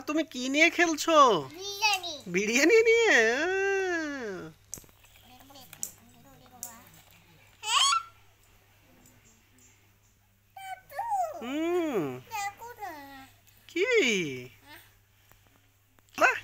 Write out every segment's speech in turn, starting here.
তুমি কি নিয়ে খেলছো? বিরিয়ানি। বিরিয়ানি নিয়ে? হুম। দেখো না। কি? বাহ!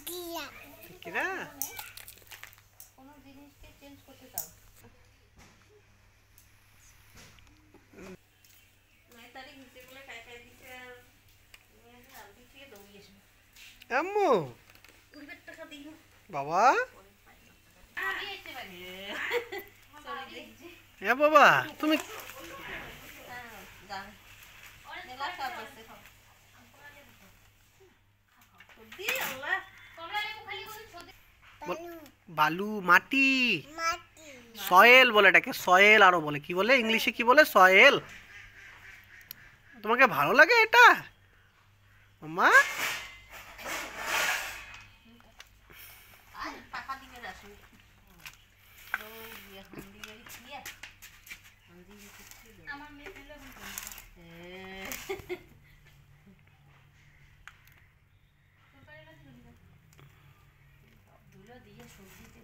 দিয়া। কিরা? কোনো জিনিসকে চেঞ্জ করতে দাও। 9 তারিখ দিতে বলে কাই দিতে আর আলবি থেকে দৌড়িয়েছে। আম্মু, 20 টাকা দিই বাবা, আমি এসে বাড়ি চলে দেখছি। হ্যাঁ বাবা, তুমি গান মেলা সব আছে দি আল্লাহ কমলা লেবু খালি করে ছোট বালু, মাটি, মাটি। সয়েল বলে এটাকে, সয়েল আরো বলে, কি বলে ইংলিশে, কি বলে? সয়েল। তোমাকে ভালো লাগে এটা মাম্মা? আর টাকা দিবে না শুনি ও ইয়া হান্ডি গাড়ি দিয়ে হান্ডি দিতে আমার মেয়ে ফেলে দুলো দিয়ে সবজিতে